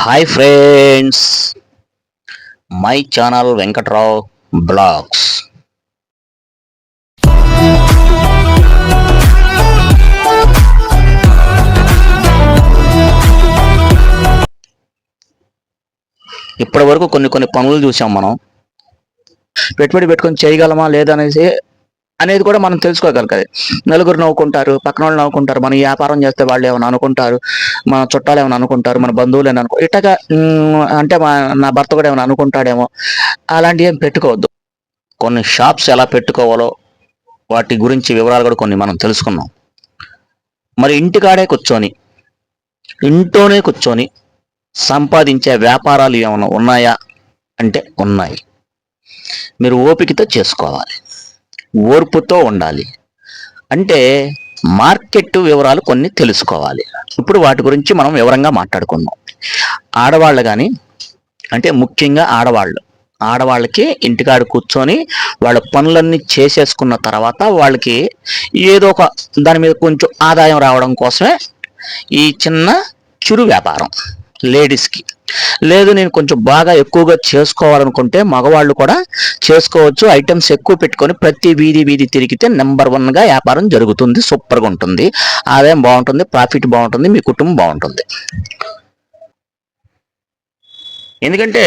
Hi friends, my channel Venkatrao vlogs. ఇప్పటి వరకు కొన్ని పనులు చూసాం. మనం పెట్టుబడి పెట్టుకొని చేయగలమా లేదా అనేది కూడా మనం తెలుసుకోగలగాలి. నలుగురు నవ్వుకుంటారు, పక్కన వాళ్ళు నవ్వుకుంటారు, మనం వ్యాపారం చేస్తే వాళ్ళు ఏమైనా అనుకుంటారు, మన చుట్టాలు ఏమైనా అనుకుంటారు, మన బంధువులు ఏమైనా ఇట్టగా అంటే నా భర్త కూడా ఏమైనా అనుకుంటాడేమో, అలాంటివి ఏం పెట్టుకోవద్దు. కొన్ని షాప్స్ ఎలా పెట్టుకోవాలో వాటి గురించి వివరాలు కూడా కొన్ని మనం తెలుసుకున్నాం. మరి ఇంట్లోనే కూర్చొని సంపాదించే వ్యాపారాలు ఏమైనా ఉన్నాయా అంటే ఉన్నాయి. మీరు ఓపికతో చేసుకోవాలి, ఓర్పుతో ఉండాలి. అంటే మార్కెట్ వివరాలు కొన్ని తెలుసుకోవాలి. ఇప్పుడు వాటి గురించి మనం వివరంగా మాట్లాడుకుందాం. ఆడవాళ్ళు కానీ, అంటే ముఖ్యంగా ఆడవాళ్ళకి ఇంటికాడ కూర్చొని వాళ్ళ పనులన్నీ చేసేసుకున్న తర్వాత వాళ్ళకి ఏదో ఒక దాని మీద కొంచెం ఆదాయం రావడం కోసమే ఈ చిన్న చిరు వ్యాపారం లేడీస్కి. లేదు నేను కొంచెం బాగా ఎక్కువగా చేసుకోవాలనుకుంటే మగవాళ్ళు కూడా చేసుకోవచ్చు. ఐటమ్స్ ఎక్కువ పెట్టుకొని ప్రతి వీధి తిరిగితే నెంబర్ 1గా వ్యాపారం జరుగుతుంది, సూపర్గా ఉంటుంది, ఆదాయం బాగుంటుంది, ప్రాఫిట్ బాగుంటుంది, మీ కుటుంబం బాగుంటుంది. ఎందుకంటే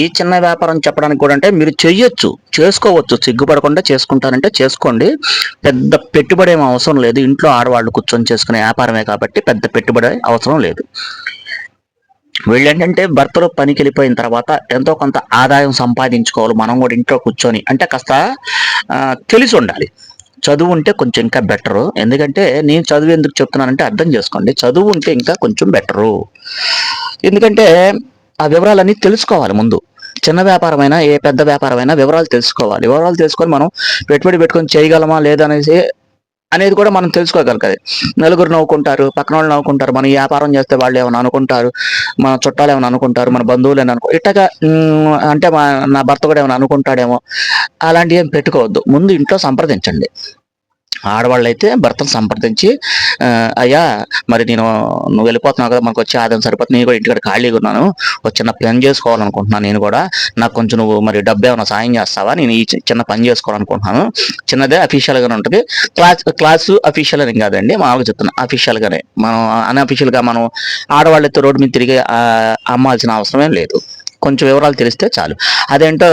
ఈ చిన్న వ్యాపారం చెప్పడానికి కూడా అంటే మీరు చేసుకోవచ్చు, సిగ్గుపడకుండా చేసుకుంటారంటే చేసుకోండి. పెద్ద పెట్టుబడి ఏమీ అవసరం లేదు. ఇంట్లో ఆడవాళ్ళు కూర్చొని చేసుకునే వ్యాపారమే కాబట్టి పెద్ద పెట్టుబడి అవసరం లేదు. వీళ్ళేంటంటే భర్తలు పనికి వెళ్ళిపోయిన తర్వాత ఎంతో కొంత ఆదాయం సంపాదించుకోవాలి. మనం కూడా ఇంట్లో కూర్చొని అంటే కాస్త తెలిసి ఉండాలి. చదువు ఉంటే కొంచెం ఇంకా బెటరు. ఎందుకంటే నేను చదువు ఎందుకు చెప్తున్నానంటే అర్థం చేసుకోండి, చదువు ఉంటే ఇంకా కొంచెం బెటరు. ఎందుకంటే ఆ వివరాలన్నీ తెలుసుకోవాలి ముందు. చిన్న వ్యాపారమైనా ఏ పెద్ద వ్యాపారమైనా వివరాలు తెలుసుకోవాలి. వివరాలు తెలుసుకొని మనం పెట్టుబడి పెట్టుకొని చేయగలమా లేదా అనేది కూడా మనం తెలుసుకోగలగాలి. నలుగురు నవ్వుకుంటారు, పక్కన వాళ్ళు నవ్వుకుంటారు, మనం వ్యాపారం చేస్తే వాళ్ళు ఏమైనా అనుకుంటారు, మన చుట్టాలు ఏమైనా అనుకుంటారు, మన బంధువులు ఏమైనా ఇట్టగా అంటే నా భర్త కూడా ఏమైనా అనుకుంటాడేమో, అలాంటివి ఏం పెట్టుకోవద్దు. ముందు ఇంట్లో సంప్రదించండి. ఆడవాళ్ళు అయితే భర్తను సంప్రదించి, అయ్యా మరి నువ్వు వెళ్ళిపోతున్నావు కదా, మనకు వచ్చే ఆదాయం సరిపోతుంది, నేను కూడా ఇంటికాడ ఖాళీగా ఉన్నాను, ఒక చిన్న పని చేసుకోవాలనుకుంటున్నాను, నేను కూడా నాకు కొంచెం నువ్వు మరి డబ్బు ఏమైనా సాయం చేస్తావా, నేను ఈ చిన్న పని చేసుకోవాలనుకుంటున్నాను, చిన్నదే అఫీషియల్గానే ఉంటుంది, క్లాసు అఫీషియల్ అని కాదండి, మామూలుగా చెప్తున్నా, అఫీషియల్గానే. మనం అన్అఫీషియల్గా మనం ఆడవాళ్ళతో రోడ్డు మీద తిరిగి అమ్మాల్సిన అవసరమే లేదు. కొంచెం వివరాలు తెలిస్తే చాలు. అదేంటో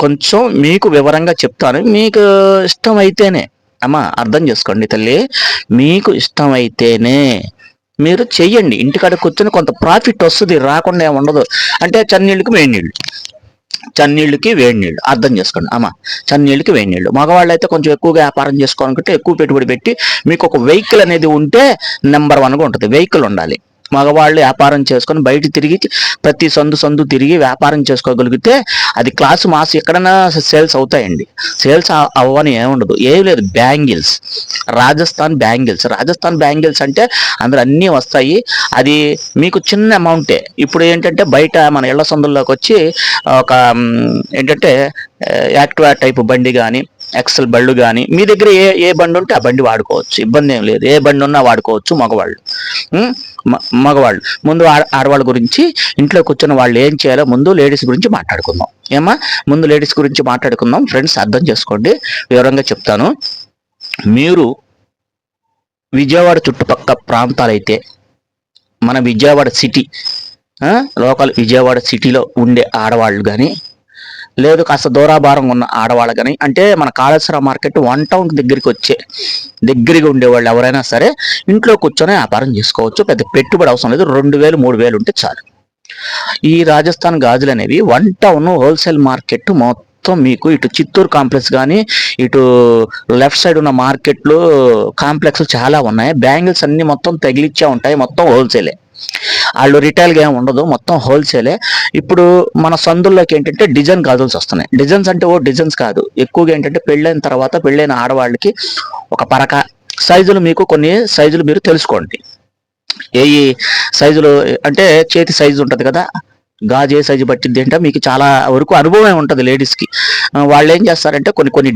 కొంచెం మీకు వివరంగా చెప్తాను, మీకు ఇష్టమైతేనే అమ్మా అర్థం చేసుకోండి తల్లి, మీకు ఇష్టమైతేనే మీరు చెయ్యండి. ఇంటికాడ కూర్చొని కొంత ప్రాఫిట్ వస్తుంది, రాకుండా ఏమి ఉండదు. అంటే చన్నీళ్ళకి వేడి నీళ్ళు అర్థం చేసుకోండి అమ్మా. చన్నీళ్ళకి వేడి నీళ్ళు. మగవాళ్ళు అయితే కొంచెం ఎక్కువగా వ్యాపారం చేసుకోవాలనుకుంటే ఎక్కువ పెట్టుబడి పెట్టి మీకు ఒక వెహికల్ అనేది ఉంటే నెంబర్ 1గా ఉంటుంది. వెహికల్ ఉండాలి. మగవాళ్ళు వ్యాపారం చేసుకొని బయట తిరిగి ప్రతి సందు తిరిగి వ్యాపారం చేసుకోగలిగితే అది క్లాసు మాస్ ఎక్కడైనా సేల్స్ అవుతాయండి. సేల్స్ అవ్వని ఏముండదు, ఏం లేదు. రాజస్థాన్ బ్యాంగిల్స్ అంటే అందులో అన్నీ వస్తాయి. అది మీకు చిన్న అమౌంటే. ఇప్పుడు ఏంటంటే బయట మన ఇళ్ల సందుల్లోకి వచ్చి ఒక ఏంటంటే యాక్టివా టైపు బండి కానీ, ఎక్సెల్ బళ్ళు కానీ, మీ దగ్గర ఏ బండి ఉంటే ఆ బండి వాడుకోవచ్చు, ఇబ్బంది ఏం లేదు. ఏ బండి ఉన్నా వాడుకోవచ్చు మగవాళ్ళు. ముందు ఆడవాళ్ళ గురించి, ఇంట్లో కూర్చొని వాళ్ళు ఏం చేయాలో ముందు లేడీస్ గురించి మాట్లాడుకుందాం. ముందు లేడీస్ గురించి మాట్లాడుకుందాం ఫ్రెండ్స్. అర్థం చేసుకోండి, వివరంగా చెప్తాను. మీరు విజయవాడ చుట్టుపక్కల ప్రాంతాలైతే, మన విజయవాడ సిటీ లోకల్ విజయవాడ సిటీలో ఉండే ఆడవాళ్ళు కానీ, లేదు కాస్త దూరాభారంగా ఉన్న ఆడవాళ్ళు కానీ, అంటే మన కాళేశ్వరం మార్కెట్ 1 టౌన్ దగ్గరగా ఉండేవాళ్ళు ఎవరైనా సరే ఇంట్లో కూర్చొని వ్యాపారం చేసుకోవచ్చు. పెద్ద పెట్టుబడి అవసరం లేదు. 2000 3000 ఉంటే చాలు. ఈ రాజస్థాన్ గాజులు అనేవి 1 టౌన్ హోల్సేల్ మార్కెట్ మొత్తం మీకు ఇటు చిత్తూరు కాంప్లెక్స్ కానీ, ఇటు లెఫ్ట్ సైడ్ ఉన్న మార్కెట్లు కాంప్లెక్స్ చాలా ఉన్నాయి. బ్యాంగిల్స్ అన్ని మొత్తం తగిలిచ్చే ఉంటాయి, మొత్తం హోల్సేలే. వాళ్ళు రిటైల్గా ఏమి ఉండదు, మొత్తం హోల్సేలే. ఇప్పుడు మన సందుల్లోకి ఏంటంటే డిజైన్ గాజుల్స్ వస్తున్నాయి. డిజైన్స్ అంటే డిజైన్స్ కాదు, ఎక్కువగా ఏంటంటే పెళ్ళైన ఆడవాళ్ళకి ఒక పరక సైజులు, మీకు కొన్ని సైజులు మీరు తెలుసుకోండి. ఏ సైజులు అంటే చేతి సైజు ఉంటుంది కదా, గాజు ఏ సైజు పట్టింది అంటే మీకు చాలా వరకు అనుభవం ఉంటుంది లేడీస్కి. వాళ్ళు ఏం చేస్తారంటే కొన్ని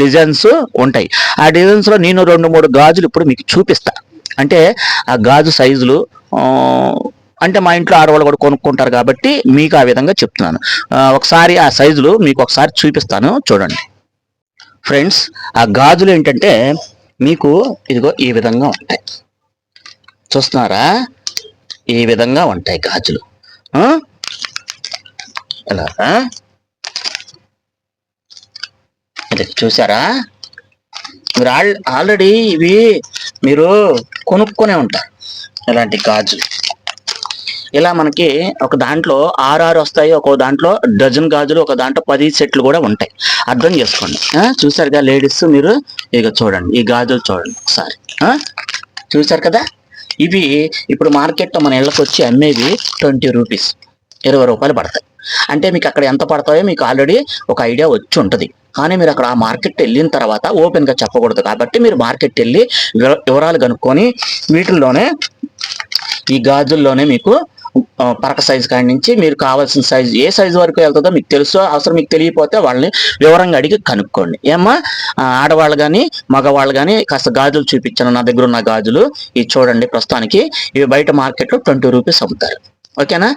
డిజైన్స్ ఉంటాయి. ఆ డిజైన్స్లో నేను 2 3 గాజులు ఇప్పుడు మీకు చూపిస్తా. అంటే ఆ గాజు సైజులు అంటే మా ఇంట్లో ఆడవాళ్ళు కూడా కొనుక్కుంటారు కాబట్టి మీకు ఆ విధంగా చెప్తున్నాను. ఒకసారి ఆ సైజులు మీకు ఒకసారి చూపిస్తాను చూడండి ఫ్రెండ్స్. ఆ గాజులు ఏంటంటే మీకు ఇదిగో ఈ విధంగా ఉంటాయి, చూస్తున్నారా? ఈ విధంగా ఉంటాయి గాజులు. ఇలా ఇది చూసారా? మీరు ఆల్రెడీ ఇవి మీరు కొనుక్కొనే ఉంటారు ఇలాంటి గాజులు. ఇలా మనకి ఒక దాంట్లో 6 వస్తాయి, ఒక దాంట్లో డజన్ గాజులు, ఒక దాంట్లో 10 సెట్లు కూడా ఉంటాయి. అర్థం చేసుకోండి. చూసారుగా లేడీస్, మీరు ఇక చూడండి ఈ గాజులు చూడండి ఒకసారి. చూసారు కదా? ఇవి ఇప్పుడు మార్కెట్లో మన ఇళ్ళకి వచ్చి అమ్మేవి 20 రూపీస్, 20 రూపాయలు పడతాయి. అంటే మీకు అక్కడ ఎంత పడతాయో మీకు ఆల్రెడీ ఒక ఐడియా వచ్చి ఉంటుంది. కానీ మీరు అక్కడ ఆ మార్కెట్ వెళ్ళిన తర్వాత ఓపెన్గా చెప్పకూడదు కాబట్టి మీరు మార్కెట్ వెళ్ళి వివరాలు కనుక్కొని వీటిల్లోనే ఈ గాజుల్లోనే మీకు పరక సైజు కాడి నుంచి మీరు కావాల్సిన సైజు ఏ సైజు వరకు వెళ్తుందో మీకు తెలుసో, అవసరం మీకు తెలియకపోతే వాళ్ళని వివరంగా అడిగి కనుక్కోండి. ఏమ్మా ఆడవాళ్ళు కానీ మగవాళ్ళు కానీ కాస్త గాజులు చూపించాను, నా దగ్గర ఉన్న గాజులు ఇవి చూడండి. ప్రస్తుతానికి ఇవి బయట మార్కెట్లో 20 రూపీస్ అమ్ముతారు. ఓకేనా?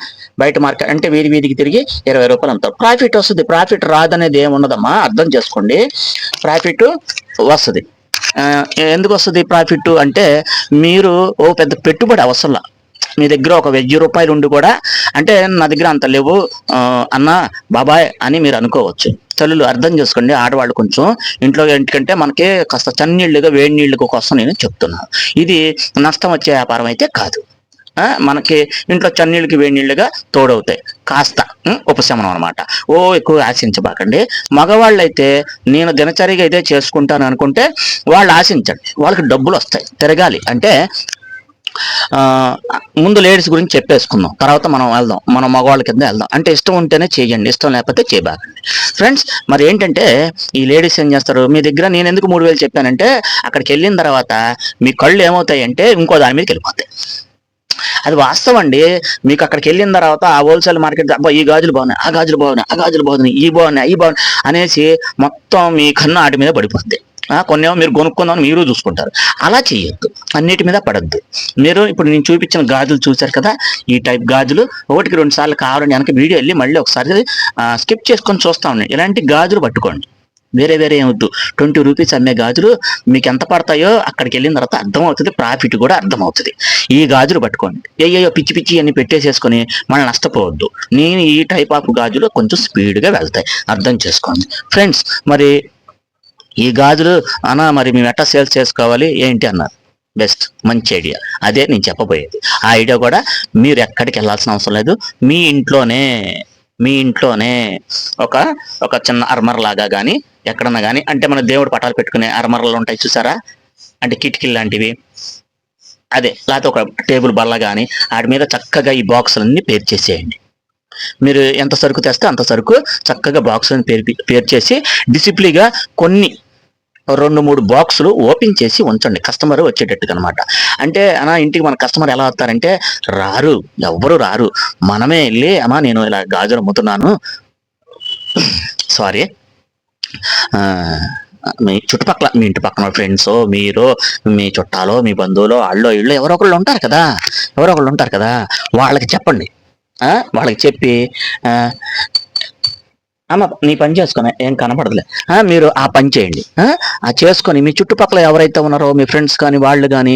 బయట మార్కెట్ అంటే వీధికి తిరిగి 20 రూపాయలు అమ్ముతారు. ప్రాఫిట్ వస్తుంది. ప్రాఫిట్ రాదనేది ఏమున్నదమ్మా, అర్థం చేసుకోండి. ప్రాఫిట్ వస్తుంది. ఎందుకు వస్తుంది ప్రాఫిట్ అంటే మీరు పెద్ద పెట్టుబడి అవసరంలా. మీ దగ్గర ఒక 1000 రూపాయలు ఉండి కూడా అంటే నా దగ్గర అంత లేవు అన్న బాబాయ్ అని మీరు అనుకోవచ్చు. తల్లులు అర్థం చేసుకోండి, ఆడవాళ్ళు కొంచెం ఇంట్లో ఎందుకంటే మనకి కాస్త చన్నీళ్ళుగా వేడి నీళ్ళ కోసం నేను చెప్తున్నాను. ఇది నష్టం వచ్చే వ్యాపారం అయితే కాదు. మనకి ఇంట్లో చన్నీళ్ళకి వేడి నీళ్ళుగా తోడవుతాయి, కాస్త ఉపశమనం అనమాట. ఎక్కువ ఆశించబాకండి. మగవాళ్ళు అయితే నేను దినచర్యగా ఇదే చేసుకుంటాను అనుకుంటే వాళ్ళు ఆశించండి, వాళ్ళకి డబ్బులు వస్తాయి. తిరగాలి అంటే ముందు లేడీస్ గురించి చెప్పేసుకుందాం, తర్వాత మనం వెళ్దాం, మనం మగవాళ్ళ కింద వెళ్దాం. అంటే ఇష్టం ఉంటేనే చేయండి, ఇష్టం లేకపోతే చేయబాకండి ఫ్రెండ్స్. మరి ఏంటంటే ఈ లేడీస్ ఏం చేస్తారు, మీ దగ్గర నేను ఎందుకు 3000 చెప్పానంటే అక్కడికి వెళ్ళిన తర్వాత మీ కళ్ళు ఏమవుతాయంటే ఇంకో దాని మీదకి వెళ్ళిపోతాయి. అది వాస్తవం అండి. మీకు అక్కడికి వెళ్ళిన తర్వాత ఆ హోల్సేల్ మార్కెట్ అబ్బా ఈ గాజులు బాగున్నాయి, ఆ గాజులు బాగున్నాయి, ఆ గాజులు బాగున్నాయి, ఈ బాగున్నాయి అనేసి మొత్తం మీ కన్ను ఆటి మీద పడిపోద్ది. కొన్నేమో మీరు కొనుక్కుందామని మీరు చూసుకుంటారు. అలా చేయొద్దు, అన్నిటి మీద పడద్దు. మీరు ఇప్పుడు నేను చూపించిన గాజులు చూశారు కదా, ఈ టైప్ గాజులు 1కి 2 సార్లు కావాలని వెనక వీడియో వెళ్ళి మళ్ళీ ఒకసారి స్కిప్ చేసుకొని చూస్తా ఉండండి. ఇలాంటి గాజులు పట్టుకోండి, వేరే ఏమొద్దు. 20 రూపీస్ అమ్మే గాజులు మీకు ఎంత పడతాయో అక్కడికి వెళ్ళిన తర్వాత అర్థమవుతుంది, ప్రాఫిట్ కూడా అర్థమవుతుంది. ఈ గాజులు పట్టుకోండి. ఏయో పిచ్చి అన్ని పెట్టేసేసుకొని మనం నష్టపోవద్దు. నేను ఈ టైప్ ఆఫ్ గాజులు కొంచెం స్పీడ్గా వెళ్తాయి, అర్థం చేసుకోండి ఫ్రెండ్స్. మరి ఈ గాజులు మరి మేము ఎట్టా సేల్స్ చేసుకోవాలి ఏంటి అన్నారు. బెస్ట్, మంచి ఐడియా. అదే నేను చెప్పబోయేది. ఆ ఐడియా కూడా మీరు ఎక్కడికి వెళ్ళాల్సిన అవసరం లేదు, మీ ఇంట్లోనే ఒక చిన్న అర్మర్ లాగా కానీ ఎక్కడన్నా కానీ, అంటే మన దేవుడు పటాలు పెట్టుకునే అర్మర్లు ఉంటాయి చూసారా, అంటే కిటికీలు లాంటివి, అదే లేకపోతే ఒక టేబుల్ బల్ల కానీ వాటి మీద చక్కగా ఈ బాక్సులన్నీ పేరు చేసేయండి. మీరు ఎంత సరుకు తెస్తే అంత సరుకు చక్కగా బాక్సులను పేరు చేసి డిసిప్లిన్గా కొన్ని 2-3 బాక్సులు ఓపెన్ చేసి ఉంచండి, కస్టమర్ వచ్చేటట్టుగా అనమాట. అంటే ఇంటికి మన కస్టమర్ ఎలా వస్తారంటే ఎవ్వరు రారు, మనమే వెళ్ళి నేను ఇలా గాజులు అమ్ముతున్నాను, సారీ మీ చుట్టుపక్కల మీ ఇంటి పక్కన ఫ్రెండ్స్, మీరు మీ చుట్టాలో మీ బంధువులో వాళ్ళు ఇళ్ళు ఎవరో ఒకళ్ళు ఉంటారు కదా, వాళ్ళకి చెప్పండి. వాళ్ళకి చెప్పి నీ పని చేసుకుని ఏం కనపడదులే, మీరు ఆ పని చేయండి. చేసుకొని మీ చుట్టుపక్కల ఎవరైతే ఉన్నారో మీ ఫ్రెండ్స్ కానీ వాళ్ళు కానీ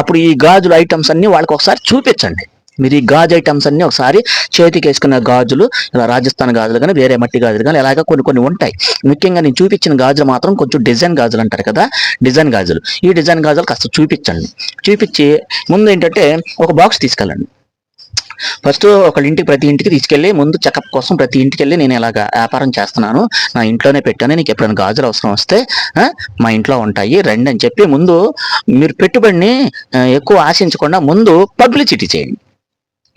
అప్పుడు ఈ గాజులు ఐటమ్స్ అన్ని వాళ్ళకి ఒకసారి చూపించండి. మీరు ఈ గాజు ఐటమ్స్ అన్ని ఒకసారి చేతికి వేసుకున్న గాజులు, ఇలా రాజస్థాన్ గాజులు కానీ వేరే మట్టి గాజులు కానీ ఇలాగ కొన్ని ఉంటాయి. ముఖ్యంగా నేను చూపించిన గాజులు మాత్రం కొంచెం డిజైన్ గాజులు అంటారు కదా, డిజైన్ గాజులు. ఈ డిజైన్ గాజులు కాస్త చూపించి ముందు ఏంటంటే ఒక బాక్స్ తీసుకెళ్ళండి. ఫస్ట్ ప్రతి ఇంటికి తీసుకెళ్ళి ముందు చెకప్ కోసం ప్రతి ఇంటికి వెళ్ళి నేను ఇలాగ వ్యాపారం చేస్తున్నాను, నా ఇంట్లోనే పెట్టాను, నీకు ఎప్పుడైనా గాజులు అవసరం వస్తే మా ఇంట్లో ఉంటాయి రండి అని చెప్పి ముందు మీరు పెట్టుబడిని ఎక్కువ ఆశించకుండా ముందు పబ్లిసిటీ చేయండి.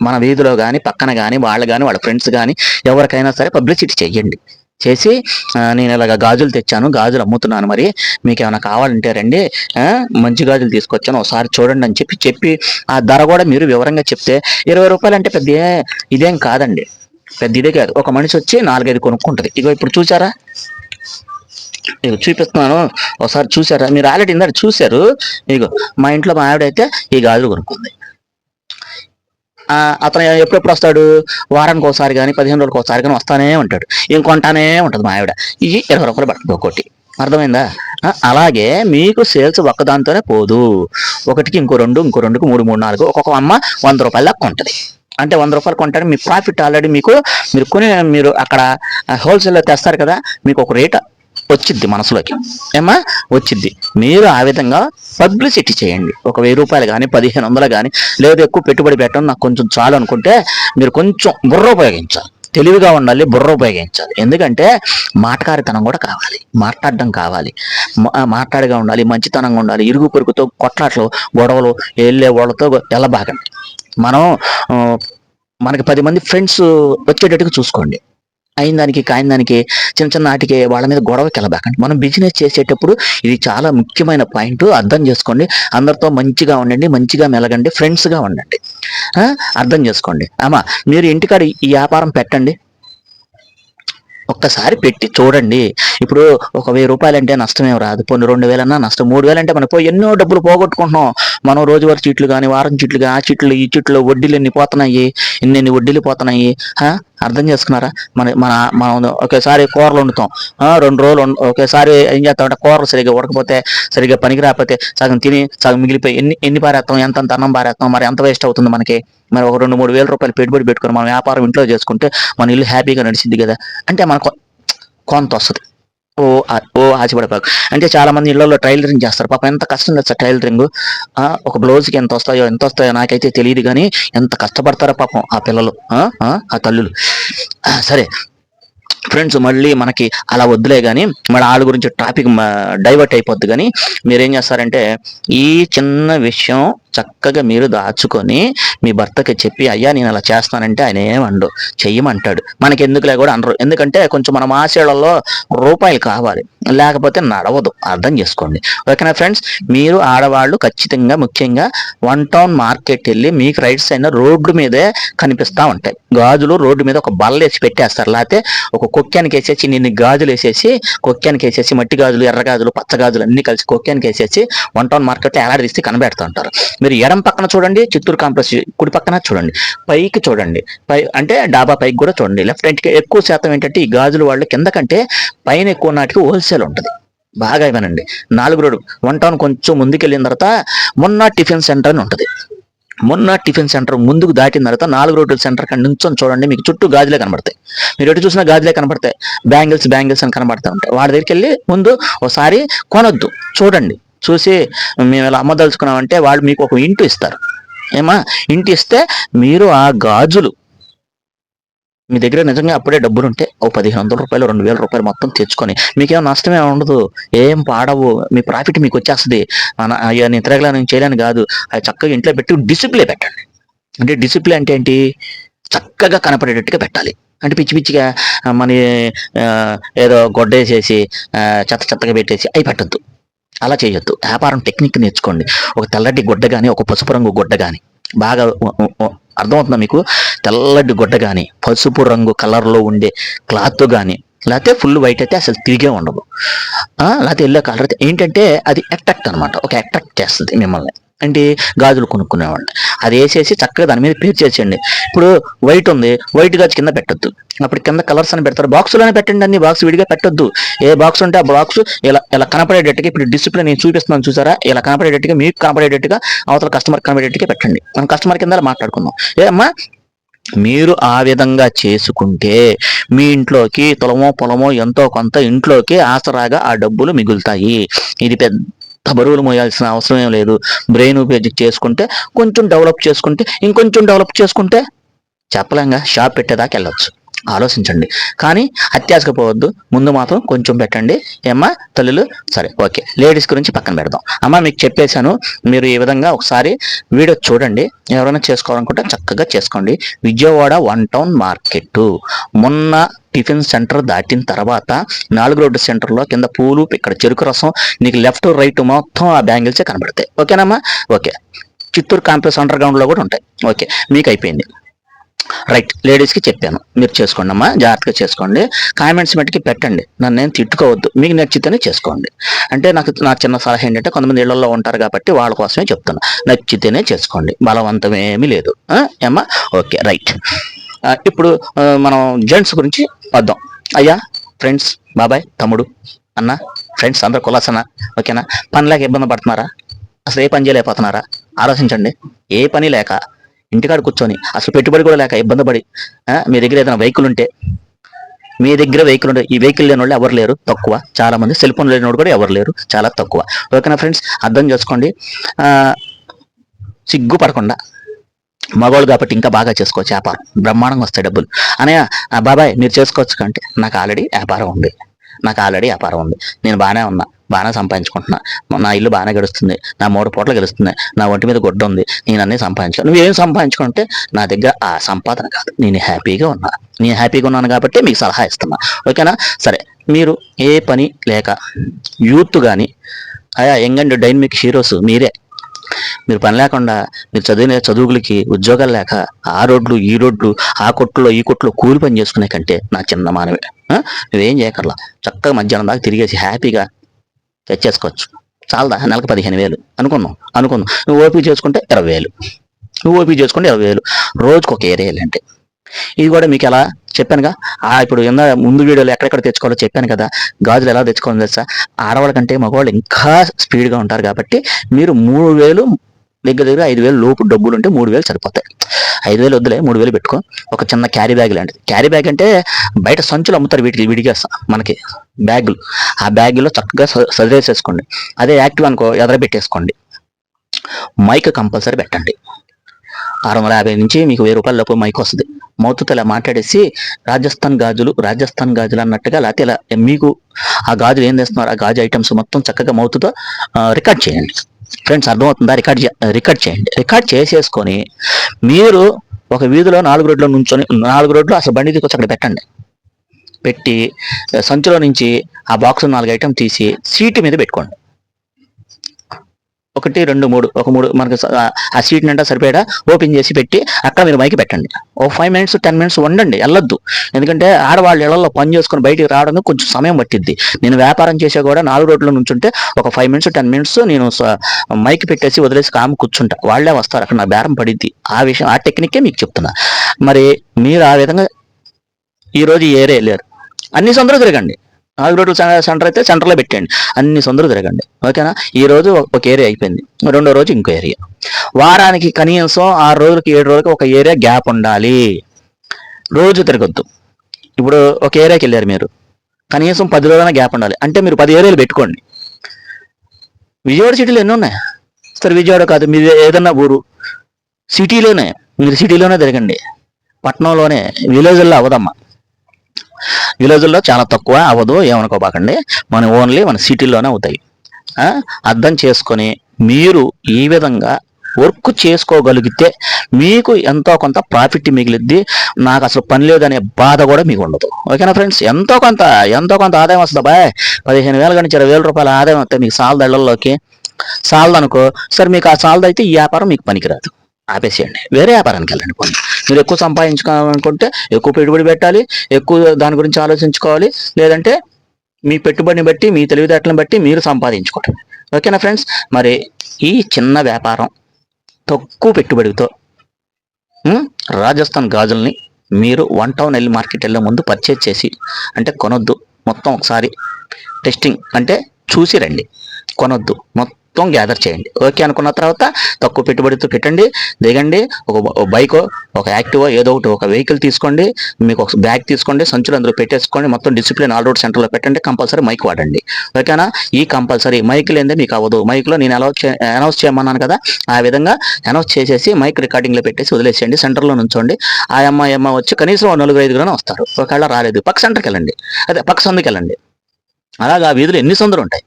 మన వీధిలో కానీ పక్కన కానీ వాళ్ళు కానీ వాళ్ళ ఫ్రెండ్స్ కానీ ఎవరికైనా సరే పబ్లిసిటీ చేయండి. చేసి నేను ఇలాగ గాజులు తెచ్చాను, గాజులు అమ్ముతున్నాను, మరి మీకు ఏమైనా కావాలంటే రండి, మంచి గాజులు తీసుకొచ్చాను ఒకసారి చూడండి అని చెప్పి ఆ ధర కూడా మీరు వివరంగా చెప్తే 20 రూపాయలు అంటే పెద్ద ఇదేం కాదండి, పెద్ద ఇదే కాదు. ఒక మనిషి వచ్చి 4-5 కొనుక్కుంటుంది. ఇప్పుడు చూసారా, చూపిస్తున్నాను ఒకసారి చూసారా, మీరు ఆల్రెడీ ఇందాక చూశారు. మా ఇంట్లో మా ఆవిడ అయితే ఈ గాజులు కొనుక్కుంది. అతను ఎప్పుడెప్పుడు వస్తాడు, వారానికి ఒకసారి కానీ 15 రోజులకు ఒకసారి కానీ వస్తానే ఉంటాడు. ఇంకొంటానే ఉంటుంది మా ఆవిడ, ఈ 20 రూపాయలు పడుతుంది ఒక్కోటి. అర్థమైందా? అలాగే మీకు సేల్స్ ఒక్కదాంతోనే పోదు, ఒకటికి ఇంకో రెండు, ఇంకో రెండుకి మూడు, మూడు నాలుగు, ఒక్కొక్క అమ్మ 100 రూపాయల దాకా ఉంటుంది. అంటే 100 రూపాయలు కొంటారు, మీ ప్రాఫిట్ ఆల్రెడీ మీకు, మీరు కొని మీరు అక్కడ హోల్సేల్లో తెస్తారు కదా, మీకు ఒక రేట్ వచ్చిద్ది మనసులోకి, ఏమా వచ్చిద్ది. మీరు ఆ విధంగా పబ్లిసిటీ చేయండి. ఒక 1000 రూపాయలు కానీ 1500 కానీ, లేదు ఎక్కువ పెట్టుబడి పెట్టడం నాకు కొంచెం చాలు అనుకుంటే మీరు కొంచెం బుర్ర ఉపయోగించాలి, తెలివిగా ఉండాలి, బుర్ర ఉపయోగించాలి. ఎందుకంటే మాటకారితనం కూడా కావాలి, మాట్లాడడం కావాలి, మాట్లాడిగా ఉండాలి, మంచితనంగా ఉండాలి. ఇరుగు పొరుగుతో కొట్లాట్లు, గొడవలు వెళ్ళే వాళ్ళతో ఎలా బాగండి. మనం మనకి 10 మంది ఫ్రెండ్స్ వచ్చేటట్టుగా చూసుకోండి. అయిన దానికి కాయిన దానికి చిన్న చిన్న నాటికి వాళ్ళ మీద గొడవకి వెళ్ళబాకండి. మనం బిజినెస్ చేసేటప్పుడు ఇది చాలా ముఖ్యమైన పాయింట్, అర్థం చేసుకోండి. అందరితో మంచిగా ఉండండి, మంచిగా మెలగండి, ఫ్రెండ్స్గా ఉండండి. అర్థం చేసుకోండి. మీరు ఇంటికాడ ఈ వ్యాపారం పెట్టండి, ఒక్కసారి పెట్టి చూడండి. ఇప్పుడు ఒక 1000 రూపాయలు అంటే నష్టమేం రాదు, పోనీ 2000 అన్నా నష్టం, 3000 అంటే మనం పోయి ఎన్నో డబ్బులు పోగొట్టుకుంటున్నాం. మనం రోజువారీ చీట్లు కానీ, వారం చీట్లు కానీ, ఆ చీట్లు ఈ చీట్లు వడ్డీలు ఎన్ని పోతున్నాయి, ఎన్ని వడ్డీలు పోతున్నాయి. అర్థం చేసుకున్నారా? మనం ఒకేసారి కూరలు వండుతాం, 2 రోజులు ఒకేసారి ఏం చేస్తామంటే కూరలు సరిగ్గా ఉడకపోతే, సరిగ్గా పనికి రాకపోతే సగం తిని సగం మిగిలిపోయి ఎన్ని పారేస్తాం, ఎంత అన్నం పారేస్తాం, మరి ఎంత వేస్ట్ అవుతుంది మనకి. మరి ఒక 2-3 వేల రూపాయలు పెట్టుబడి పెట్టుకుని మనం వ్యాపారం ఇంట్లో చేసుకుంటే మన ఇల్లు హ్యాపీగా నడిచింది కదా. అంటే మనకు కొంత వస్తుంది. ఓ ఆశపడపాకు. అంటే చాలా మంది ఇళ్లలో టైలరింగ్ చేస్తారు, పాపం ఎంత కష్టం తెచ్చా టైలరింగ్. ఒక బ్లౌజ్కి ఎంత వస్తాయో నాకైతే తెలియదు, కానీ ఎంత కష్టపడతారో పాపం ఆ పిల్లలు, ఆ తల్లులు. సరే ఫ్రెండ్స్, మళ్ళీ మనకి అలా వద్దులే కానీ, మళ్ళీ వాళ్ళ గురించి టాపిక్ డైవర్ట్ అయిపోద్ది. కానీ మీరేం చేస్తారంటే, ఈ చిన్న విషయం చక్కగా మీరు దాచుకొని మీ భర్తకి చెప్పి, అయ్యా నేను అలా చేస్తానంటే ఆయన ఏమండు, చెయ్యమంటాడు. మనకి ఎందుకులే కూడా అనరు, ఎందుకంటే కొంచెం మనం ఆశయాలలో రూపాయలు కావాలి, లేకపోతే నడవదు. అర్థం చేసుకోండి. ఓకేనా ఫ్రెండ్స్? మీరు ఆడవాళ్ళు ఖచ్చితంగా ముఖ్యంగా 1 టౌన్ మార్కెట్ వెళ్ళి మీకు రైట్స్ అయిన రోడ్డు మీదే కనిపిస్తూ ఉంటాయి గాజులు, రోడ్డు మీద ఒక బల్ల వేసి పెట్టేస్తారు, లేకపోతే ఒక కొక్కానికి వేసేసి నిన్ను గాజులు వేసేసి, కొక్కానికి వేసేసి మట్టి గాజులు, ఎర్ర గాజులు, పచ్చ గాజులు అన్ని కలిసి కొక్కానికి వేసేసి 1 టౌన్ మార్కెట్లో ఎలాడదీసి కనబెడుతూ ఉంటారు. మీరు ఎడం పక్కన చూడండి చిత్తూరు కాంప్లెక్స్, కుడి పక్కన చూడండి, పైకి చూడండి, అంటే డాబా పైకి కూడా చూడండి. లెఫ్ట్ హ్యాండ్కి ఎక్కువ శాతం ఏంటంటే ఈ గాజులు వాళ్ళు కింద కంటే పైన ఎక్కువ నాటికి హోల్సేల్ ఉంటుంది. బాగా ఇవ్వనండి. 4 రోడ్డు 1 టౌన్ కొంచెం ముందుకెళ్ళిన తర్వాత మొన్న టిఫిన్ సెంటర్ అని ఉంటుంది. మొన్న టిఫిన్ సెంటర్ ముందుకు దాటిన తర్వాత 4 రోడ్ల సెంటర్ కాడ నుంచొని చూడండి, మీకు చుట్టూ గాజులే కనబడతాయి. మీరు ఎటు చూసినా గాజులే కనబడతాయి, బ్యాంగిల్స్ అని కనబడతా ఉంటాయి. వాడి దగ్గరికి వెళ్ళి ముందు ఒకసారి కొనొద్దు, చూడండి. చూసి మేము ఇలా అమ్మదలుచుకున్నామంటే వాళ్ళు మీకు ఒక ఇంటి ఇస్తారు. ఇంటి ఇస్తే మీరు ఆ గాజులు మీ దగ్గర నిజంగా అప్పుడే డబ్బులు ఉంటే ఓ 1500 రూపాయలు, 2000 రూపాయలు మొత్తం తెచ్చుకొని మీకేం నష్టమే ఉండదు, ఏం పాడవు, మీ ప్రాఫిట్ మీకు వచ్చేస్తుంది. అయ్యా నేను తిరగలా, నేను చేయలేను కాదు, అది చక్కగా ఇంట్లో పెట్టి డిసిప్లే పెట్టండి. అంటే డిసిప్లే అంటే ఏంటి, చక్కగా కనపడేటట్టుగా పెట్టాలి. అంటే పిచ్చిగా మన ఏదో గొడ్డేసేసి చెత్తగా పెట్టేసి అవి పెట్టద్దు, అలా చేయొద్దు. వ్యాపారం టెక్నిక్ నేర్చుకోండి. ఒక తెల్లటి గుడ్డ కానీ, ఒక పసుపు రంగు గుడ్డ కానీ, బాగా అర్థమవుతుందా మీకు? తెల్లటి గుడ్డ కానీ, పసుపు రంగు కలర్లో ఉండే క్లాత్ కానీ, లేకపోతే ఫుల్ వైట్ అయితే అసలు తిరిగే ఉండదు, లేకపోతే ఎల్లో కలర్ అయితే ఏంటంటే అది అట్రాక్ట్ అనమాట, ఒక అట్రాక్ట్ చేస్తుంది మిమ్మల్ని. అంటే గాజులు కొనుక్కునేవాళ్ళని అది వేసేసి చక్కగా దాని మీద పేరు చేసేయండి. ఇప్పుడు వైట్ ఉంది, వైట్ గాజు కింద పెట్టొద్దు, అప్పుడు కింద కలర్స్ అని పెడతారు, బాక్సులోనే పెట్టండి. అన్ని బాక్స్ విడిగా పెట్టొద్దు. ఏ బాక్స్ ఉంటే ఆ బాక్స్ ఇలా కనపడేటట్టుగా, ఇప్పుడు డిస్ప్లే నేను చూపిస్తున్నాను చూసారా, ఇలా కనపడేటట్టుగా, మీకు కనపడేటట్టుగా, అవతల కస్టమర్ కనపడేటట్టుగా పెట్టండి. మనం కస్టమర్ కింద మాట్లాడుకుందాం. ఏమ్మా మీరు ఆ విధంగా చేసుకుంటే మీ ఇంట్లోకి తులమో పొలమో ఎంతో కొంత ఇంట్లోకి ఆసరాగా ఆ డబ్బులు మిగులుతాయి. ఇది పెద్ద బరువులు మోయాల్సిన అవసరం ఏం లేదు. బ్రెయిన్ ఉపయోగించి చేసుకుంటే, కొంచెం డెవలప్ చేసుకుంటే, ఇంకొంచెం డెవలప్ చేసుకుంటే చెప్పలేంగా షాప్ పెట్టేదాకా వెళ్ళొచ్చు. ఆలోచించండి, కానీ అత్యాశకు పోవద్దు. ముందు మాత్రం కొంచెం పెట్టండి. ఏమ్మా తల్లులు? సరే, ఓకే. లేడీస్ గురించి పక్కన పెడదాం. అమ్మ మీకు చెప్పేశాను, మీరు ఈ విధంగా ఒకసారి వీడియో చూడండి. ఎవరైనా చేసుకోవాలనుకుంటే చక్కగా చేసుకోండి. విజయవాడ 1 టౌన్ మార్కెట్ మొన్న టిఫిన్ సెంటర్ దాటిన తర్వాత 4 రోడ్డు సెంటర్లో కింద పూలు, ఇక్కడ చెరుకు రసం, నీకు లెఫ్ట్ రైట్ మొత్తం ఆ బ్యాంగిల్సే కనబడతాయి. ఓకేనమ్మా? ఓకే. చిత్తూరు కాంప్లెక్స్ అండర్ గ్రౌండ్లో కూడా ఉంటాయి. ఓకే, మీకు అయిపోయింది. రైట్, లేడీస్కి చెప్పాను, మీరు చేసుకోండి అమ్మా, జాగ్రత్తగా చేసుకోండి. కామెంట్స్ మట్టుకి పెట్టండి, నన్ను నేను తిట్టుకోవద్దు, మీకు నచ్చితేనే చేసుకోండి. అంటే నా చిన్న సలహా ఏంటంటే, కొంతమంది ఇళ్లలో ఉంటారు కాబట్టి వాళ్ళ కోసమే చెప్తున్నా, నచ్చితేనే చేసుకోండి, బలవంతం ఏమీ లేదు. ఏమ్మా, ఓకే రైట్. ఇప్పుడు మనం జెంట్స్ గురించి వద్దాం. అయ్యా, ఫ్రెండ్స్, బాబాయ్, తమ్ముడు, అన్న, ఫ్రెండ్స్ అందరు కులాసన, ఓకేనా? పని లేక ఇబ్బంది పడుతున్నారా? అసలు ఏ పని చేయలేకపోతున్నారా? ఆలోచించండి. ఏ పని లేక ఇంటికాడ కూర్చొని అసలు పెట్టుబడి కూడా లేక ఇబ్బంది పడి, మీ దగ్గర ఏదైనా వెహికల్ ఉంటే, ఈ వెహికల్ లేని వాళ్ళు ఎవరు లేరు, తక్కువ. చాలా మంది సెల్ ఫోన్ లేని వాళ్ళు కూడా ఎవరు లేరు, చాలా తక్కువ. ఓకేనా ఫ్రెండ్స్, అర్థం చేసుకోండి. సిగ్గుపడకుండా, మగవాళ్ళు కాబట్టి ఇంకా బాగా చేసుకోవచ్చు, వ్యాపారం బ్రహ్మాండంగా వస్తాయి డబ్బులు. అనయ్య, బాబాయ్ మీరు చేసుకోవచ్చు కంటే, నాకు ఆల్రెడీ వ్యాపారం ఉంది, నేను బాగానే ఉన్నా, బాగానే సంపాదించుకుంటున్నా, నా ఇల్లు బాగానే గడుస్తుంది, నా 3 పూటలు గెలుస్తుంది, నా ఒంటి మీద గుడ్డ ఉంది, నేను అన్నీ సంపాదించుకో. నువ్వేం సంపాదించుకుంటే నా దగ్గర ఆ సంపాదన కాదు, నేను హ్యాపీగా ఉన్నాను కాబట్టి మీకు సలహా ఇస్తున్నా, ఓకేనా? సరే, మీరు ఏ పని లేక యూత్ కానీ, యంగ్ అండ్ డైనమిక్ హీరోస్ మీరే, మీరు పని లేకుండా, మీరు చదువులకి ఉద్యోగాలు లేక ఆ రోడ్లు ఈ రోడ్లు, ఆ కొట్లో ఈ కొట్లో కూలి పని చేసుకునే కంటే నా చిన్న మానవే. నువ్వేం చేయకర్లా, చక్కగా మధ్యాహ్నం దాకా తిరిగేసి హ్యాపీగా తెచ్చేసుకోవచ్చు. చాలదా? నెలకు 15,000 అనుకుందాం. నువ్వు ఓపీ చేసుకుంటే 20,000, రోజుకు ఒక ఏరియా. అంటే ఇది కూడా మీకు ఎలా చెప్పానుగా, ఇప్పుడు ముందు వీడియోలో ఎక్కడెక్కడ తెచ్చుకోవాలో చెప్పాను కదా. గాజులు ఎలా తెచ్చుకోవాలో తెలుసా? ఆడవాళ్ళ కంటే మగవాళ్ళు ఇంకా స్పీడ్గా ఉంటారు కాబట్టి మీరు 3,000, దగ్గర 5,000 లోపు డబ్బులు ఉంటే 3,000 సరిపోతాయి. 5,000 వద్దులే, 3,000 పెట్టుకో. ఒక చిన్న క్యారీ బ్యాగ్ లాంటిది. క్యారీ బ్యాగ్ అంటే బయట సంచులు అమ్ముతారు, వీటికి విడిగా మనకి బ్యాగులు. ఆ బ్యాగులో చక్కగా సదిరేసేసుకోండి. అదే యాక్టివ్ అనుకో, ఎదరబెట్టేసుకోండి. మైక్ కంపల్సరీ పెట్టండి. 650 నుంచి మీకు 1,000 రూపాయల లోపు మైక్ వస్తుంది. మౌత్తో ఇలా మాట్లాడేసి రాజస్థాన్ గాజులు అన్నట్టుగా, లేకపోతే ఇలా మీకు ఆ గాజులు ఏం చేస్తున్నారు, ఆ గాజు ఐటమ్స్ మొత్తం చక్కగా మౌత్తో రికార్డ్ చేయండి. ఫ్రెండ్స్, అర్థమవుతుందా? రికార్డ్ చేయండి. రికార్డ్ చేసేసుకొని మీరు ఒక వీధిలో 4 రోడ్లు నుంచొని, 4 రోడ్లు అసలు బండి తీసుకొచ్చి అక్కడ పెట్టండి. పెట్టి సంచిలో నుంచి ఆ బాక్స్ 4 ఐటమ్ తీసి సీటు మీద పెట్టుకోండి. 1, 2, 3, ఒక 3 మనకు ఆ సీట్ నిండా సరిపోయా ఓపెన్ చేసి పెట్టి అక్కడ మీరు మైకి పెట్టండి. ఓ 5 మినిట్స్ 10 మినిట్స్ వండండి, వెళ్ళొద్దు. ఎందుకంటే ఆడవాళ్ళు ఇళ్లలో పని చేసుకుని బయటికి రావడం కొంచెం సమయం పట్టిద్ది. నేను వ్యాపారం చేసే కూడా 4 రోడ్ల నుంచి ఉంటే ఒక 5 మినిట్స్ 10 మినిట్స్ నేను మైక్ పెట్టేసి వదిలేసి కాము కూర్చుంటా. వాళ్ళే వస్తారు, అక్కడ నా బేరం పడిద్ది. ఆ టెక్నిక్కే మీకు చెప్తున్నా. మరి మీరు ఆ విధంగా ఈరోజు ఏరే వెళ్ళారు, అన్ని సందరూ తిరగండి. 4 రోడ్లు సెంటర్ అయితే సెంటర్లో పెట్టండి, అన్ని సందులు తిరగండి, ఓకేనా? ఈ రోజు ఒక ఏరియా అయిపోయింది, రెండో రోజు ఇంకో ఏరియా. వారానికి కనీసం 6 రోజులకి 7 రోజులకి ఒక ఏరియా గ్యాప్ ఉండాలి. రోజు తిరగొద్దు. ఇప్పుడు ఒక ఏరియాకి వెళ్ళారు మీరు, కనీసం 10 రోజులైనా గ్యాప్ ఉండాలి. అంటే మీరు 10 ఏరియాలు పెట్టుకోండి. విజయవాడ సిటీలో ఎన్ని ఉన్నాయి? సరే, విజయవాడ కాదు, మీరు ఏదన్నా ఊరు, మీరు సిటీలోనే తిరగండి. పట్టణంలోనే, విలేజ్లో అవ్వదమ్మా. విలేజ్లో చాలా తక్కువ, అవ్వదు, ఏమనుకోబాకండి. ఓన్లీ మన సిటీలోనే అవుతాయి. అర్థం చేసుకొని మీరు ఈ విధంగా వర్క్ చేసుకోగలిగితే మీకు ఎంతో కొంత ప్రాఫిట్ మిగిలిద్ది. నాకు అసలు పని లేదనే బాధ కూడా మీకు ఉండదు, ఓకేనా ఫ్రెండ్స్? ఎంతో కొంత ఆదాయం వస్తుంది బాయ్. 15,000 నుంచి 20,000 రూపాయల ఆదాయం వస్తే మీకు సాలదళ్ళలోకి సాలదనుకో. సరే, మీకు ఆ సాలదైతే ఈ వ్యాపారం మీకు పనికిరాదు, ఆపేసేయండి, వేరే వ్యాపారానికి వెళ్ళండి. మీరు ఎక్కువ సంపాదించుకోవాలనుకుంటే ఎక్కువ పెట్టుబడి పెట్టాలి, ఎక్కువ దాని గురించి ఆలోచించుకోవాలి. లేదంటే మీ పెట్టుబడిని బట్టి, మీ తెలివితేటలను బట్టి మీరు సంపాదించుకోవటం, ఓకేనా ఫ్రెండ్స్? మరి ఈ చిన్న వ్యాపారం తక్కువ పెట్టుబడితో రాజస్థాన్ గాజుల్ని మీరు 1 టౌన్ వెళ్ళి మార్కెట్ వెళ్ళే ముందు పర్చేజ్ చేసి, అంటే కొనొద్దు, మొత్తం ఒకసారి టెస్టింగ్ అంటే చూసి రండి, కొనొద్దు, మొత్తం గ్యాదర్ చేయండి. ఓకే అనుకున్న తర్వాత తక్కువ పెట్టుబడితో పెట్టండి, దిగండి. ఒక బైకో, ఒక యాక్టివో, ఏదో ఒకటి, ఒక వెహికల్ తీసుకోండి, మీకు ఒక బ్యాగ్ తీసుకోండి, సంచులు అందులో పెట్టేసుకోండి, మొత్తం డిసిప్లిన్ ఆల్ రోడ్ సెంటర్లో పెట్టండి. కంపల్సరీ మైక్ వాడండి, ఓకేనా? ఈ కంపల్సరీ మైక్ లేదే మీకు అవ్వదు. మైక్లో నేను అనౌన్స్ చేయమన్నాను కదా, ఆ విధంగా అనౌన్స్ చేసేసి మైక్ రికార్డింగ్లో పెట్టేసి వదిలేసేయండి. సెంటర్లో నుంచోండి. ఆ అమ్మ వచ్చి కనీసం 4-5 వస్తారు. ఒకవేళ రాలేదు, పక్క సెంటర్కి వెళ్ళండి, అదే పక్క సందుకి వెళ్ళండి. అలాగా వీధిలో ఎన్ని సందులు ఉంటాయి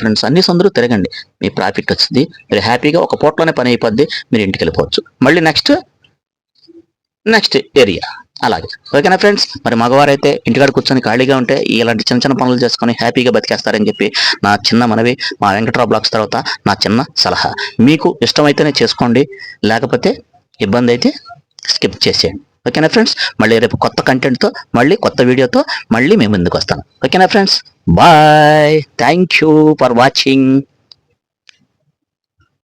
ఫ్రెండ్స్, అన్ని సందులు తిరగండి. మీ ప్రాఫిట్ వచ్చింది, మీరు హ్యాపీగా ఒక పూటలోనే పని అయిపోద్ది, మీరు ఇంటికి వెళ్ళిపోవచ్చు. మళ్ళీ నెక్స్ట్ ఏరియా అలాగే, ఓకేనా ఫ్రెండ్స్? మరి మగవారైతే ఇంటికాడ కూర్చొని ఖాళీగా ఉంటే ఇలాంటి చిన్న చిన్న పనులు చేసుకొని హ్యాపీగా బతికేస్తారని చెప్పి నా చిన్న మనవి. మా వెంకట్రావు బ్లాగ్స్ తర్వాత నా చిన్న సలహా. మీకు ఇష్టమైతేనే చేసుకోండి, లేకపోతే ఇబ్బంది అయితే స్కిప్ చేసేయండి. ఓకేనా ఫ్రెండ్స్, మళ్ళీ రేపు కొత్త కంటెంట్తో మళ్ళీ కొత్త వీడియోతో మళ్ళీ మేము ముందుకు వస్తాను. ఓకేనా friends, bye, thank you for watching.